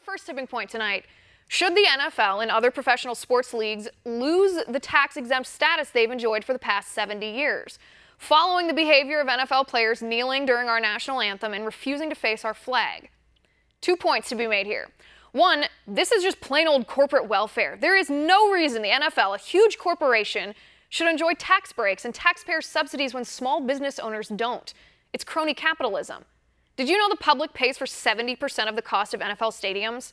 first tipping point tonight. Should the NFL and other professional sports leagues lose the tax-exempt status they've enjoyed for the past 70 years? Following the behavior of NFL players kneeling during our national anthem and refusing to face our flag. 2 points to be made here. One, this is just plain old corporate welfare. There is no reason the NFL, a huge corporation, should enjoy tax breaks and taxpayer subsidies when small business owners don't. It's crony capitalism. Did you know the public pays for 70% of the cost of NFL stadiums?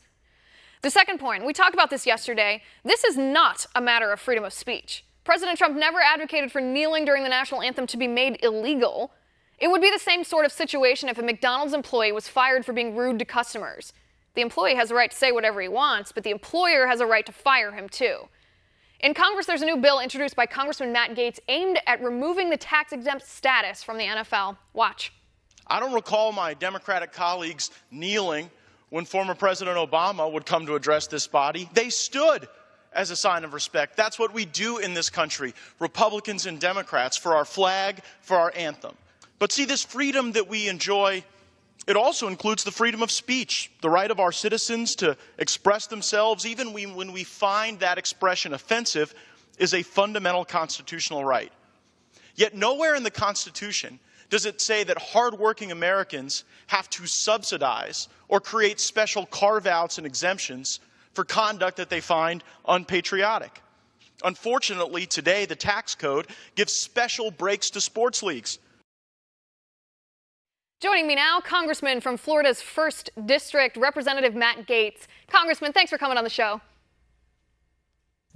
The second point, we talked about this yesterday, this is not a matter of freedom of speech. President Trump never advocated for kneeling during the national anthem to be made illegal. It would be the same sort of situation if a McDonald's employee was fired for being rude to customers. The employee has a right to say whatever he wants, but the employer has a right to fire him too. In Congress, there's a new bill introduced by Congressman Matt Gaetz aimed at removing the tax-exempt status from the NFL. Watch. I don't recall my Democratic colleagues kneeling when former President Obama would come to address this body. They stood as a sign of respect. That's what we do in this country, Republicans and Democrats, for our flag, for our anthem. But see, this freedom that we enjoy, it also includes the freedom of speech, the right of our citizens to express themselves, even when we find that expression offensive, is a fundamental constitutional right. Yet nowhere in the Constitution does it say that hardworking Americans have to subsidize or create special carve-outs and exemptions for conduct that they find unpatriotic. Unfortunately, today, the tax code gives special breaks to sports leagues. Joining me now, Congressman from Florida's 1st District, Representative Matt Gaetz. Congressman, thanks for coming on the show.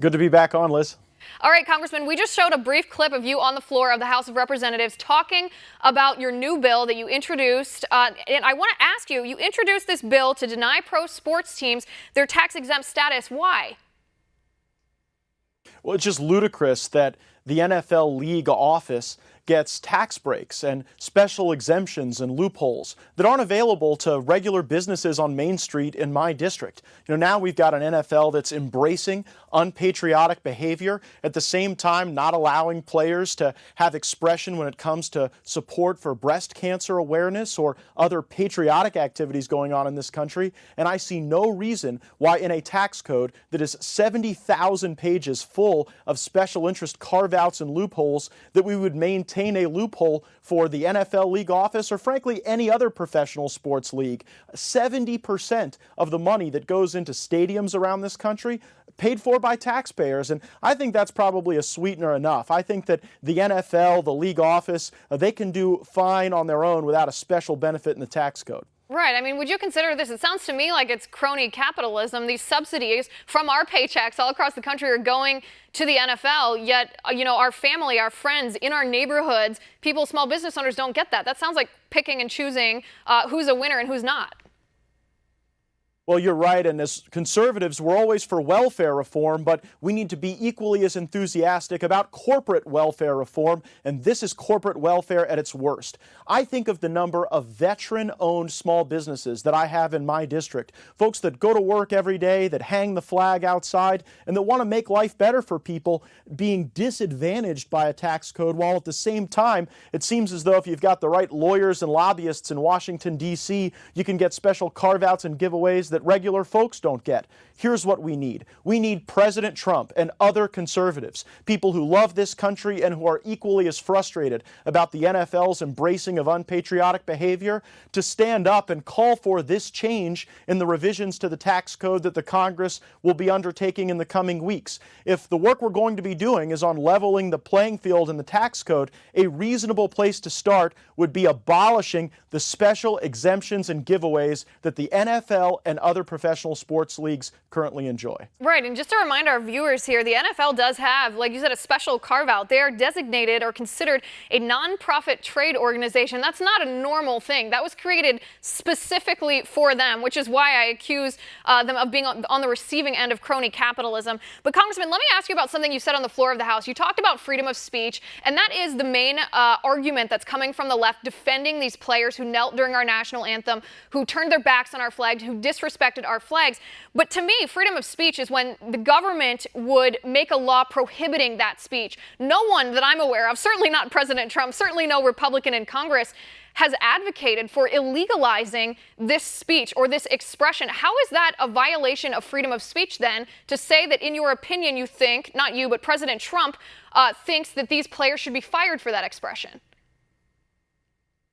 Good to be back on, Liz. All right, Congressman, we just showed a brief clip of you on the floor of the House of Representatives talking about your new bill that you introduced. And I want to ask you, you introduced this bill to deny pro sports teams their tax-exempt status. Why? Well, it's just ludicrous that the NFL league office gets tax breaks and special exemptions and loopholes that aren't available to regular businesses on Main Street in my district. Now we've got an NFL that's embracing unpatriotic behavior, at the same time not allowing players to have expression when it comes to support for breast cancer awareness or other patriotic activities going on in this country. And I see no reason why in a tax code that is 70,000 pages full of special interest carve-outs and loopholes that we would maintain a loophole for the NFL league office or frankly any other professional sports league. 70% of the money that goes into stadiums around this country paid for by taxpayers, and I think that's probably a sweetener enough. I think that the NFL, the league office, they can do fine on their own without a special benefit in the tax code. Right. I mean, would you consider this? It sounds to me like it's crony capitalism. These subsidies from our paychecks all across the country are going to the NFL, yet, our family, our friends in our neighborhoods, people, small business owners don't get that. That sounds like picking and choosing who's a winner and who's not. Well, you're right, and as conservatives, we're always for welfare reform, but we need to be equally as enthusiastic about corporate welfare reform, and this is corporate welfare at its worst. I think of the number of veteran-owned small businesses that I have in my district, folks that go to work every day, that hang the flag outside, and that want to make life better for people, being disadvantaged by a tax code, while at the same time, it seems as though if you've got the right lawyers and lobbyists in Washington, D.C., you can get special carve-outs and giveaways that regular folks don't get. Here's what we need. We need President Trump and other conservatives, people who love this country and who are equally as frustrated about the NFL's embracing of unpatriotic behavior, to stand up and call for this change in the revisions to the tax code that the Congress will be undertaking in the coming weeks. If the work we're going to be doing is on leveling the playing field in the tax code, a reasonable place to start would be abolishing the special exemptions and giveaways that the NFL and other professional sports leagues currently enjoy. Right, and just to remind our viewers here, the NFL does have, like you said, a special carve-out. They are designated or considered a nonprofit trade organization. That's not a normal thing. That was created specifically for them, which is why I accuse them of being on the receiving end of crony capitalism. But Congressman, let me ask you about something you said on the floor of the House. You talked about freedom of speech, and that is the main argument that's coming from the left, defending these players who knelt during our national anthem, who turned their backs on our flag, who disrespected our flags. But to me, freedom of speech is when the government would make a law prohibiting that speech. No one that I'm aware of, certainly not President Trump, certainly no Republican in Congress, has advocated for illegalizing this speech or this expression. How is that a violation of freedom of speech then to say that in your opinion you think, not you, but President Trump thinks that these players should be fired for that expression?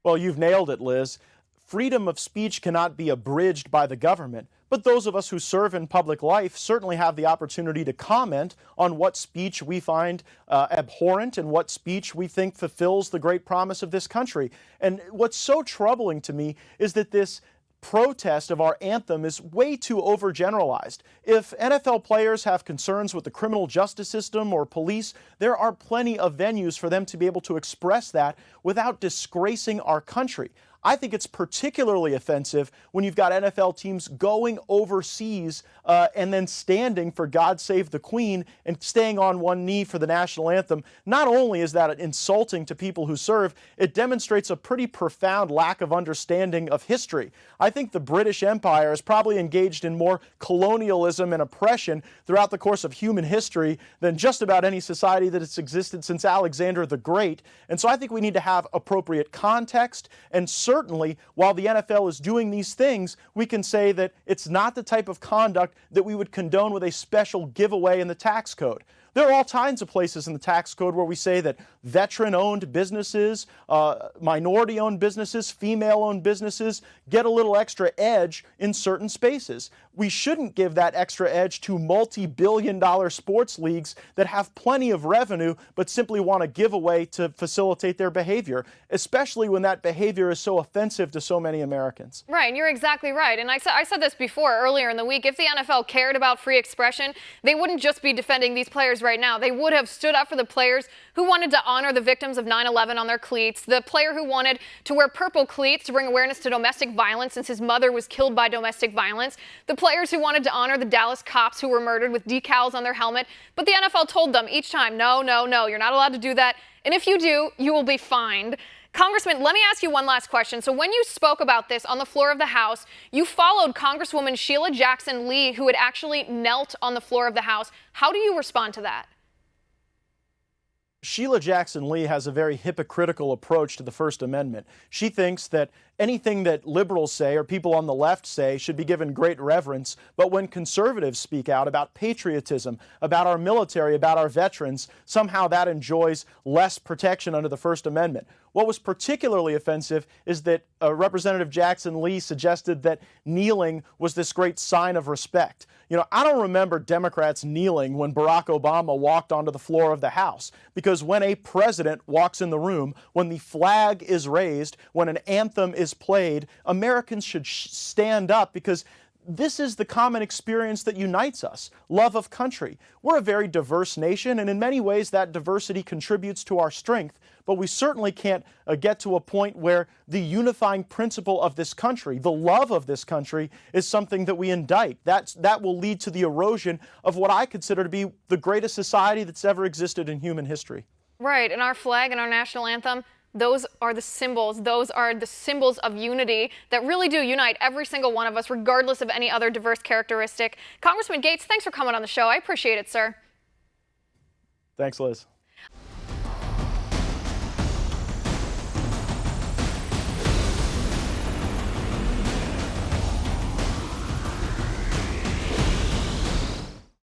Well, you've nailed it, Liz. Freedom of speech cannot be abridged by the government, but those of us who serve in public life certainly have the opportunity to comment on what speech we find abhorrent and what speech we think fulfills the great promise of this country. And what's so troubling to me is that this protest of our anthem is way too overgeneralized. If NFL players have concerns with the criminal justice system or police, there are plenty of venues for them to be able to express that without disgracing our country. I think it's particularly offensive when you've got NFL teams going overseas and then standing for God Save the Queen and staying on one knee for the national anthem. Not only is that insulting to people who serve, it demonstrates a pretty profound lack of understanding of history. I think the British Empire is probably engaged in more colonialism and oppression throughout the course of human history than just about any society that has existed since Alexander the Great. And so I think we need to have appropriate context, and certainly, while the NFL is doing these things, we can say that it's not the type of conduct that we would condone with a special giveaway in the tax code. There are all kinds of places in the tax code where we say that veteran-owned businesses, minority-owned businesses, female-owned businesses get a little extra edge in certain spaces. We shouldn't give that extra edge to multi-billion-dollar sports leagues that have plenty of revenue but simply want to give away to facilitate their behavior, especially when that behavior is so offensive to so many Americans. Right, and you're exactly right. And I said this before earlier in the week. If the NFL cared about free expression, they wouldn't just be defending these players right now. They would have stood up for the players who wanted to honor the victims of 9/11 on their cleats, the player who wanted to wear purple cleats to bring awareness to domestic violence since his mother was killed by domestic violence, the players who wanted to honor the Dallas cops who were murdered with decals on their helmet. But the NFL told them each time, no, no, no, you're not allowed to do that. And if you do, you will be fined. Congressman, let me ask you one last question. So when you spoke about this on the floor of the House, you followed Congresswoman Sheila Jackson Lee, who had actually knelt on the floor of the House. How do you respond to that? Sheila Jackson Lee has a very hypocritical approach to the First Amendment. She thinks that anything that liberals say or people on the left say should be given great reverence, but when conservatives speak out about patriotism, about our military, about our veterans, somehow that enjoys less protection under the First Amendment. What was particularly offensive is that Representative Jackson Lee suggested that kneeling was this great sign of respect. You know, I don't remember Democrats kneeling when Barack Obama walked onto the floor of the House, because when a president walks in the room, when the flag is raised, when an anthem is played, Americans should stand up, because this is the common experience that unites us, love of country. We're a very diverse nation, and in many ways that diversity contributes to our strength, but we certainly can't get to a point where the unifying principle of this country, the love of this country, is something that we indict. That will lead to the erosion of what I consider to be the greatest society that's ever existed in human history. Right, and our flag and our national anthem, those are the symbols. Those are the symbols of unity that really do unite every single one of us, regardless of any other diverse characteristic. Congressman Gaetz, thanks for coming on the show. I appreciate it, sir. Thanks, Liz.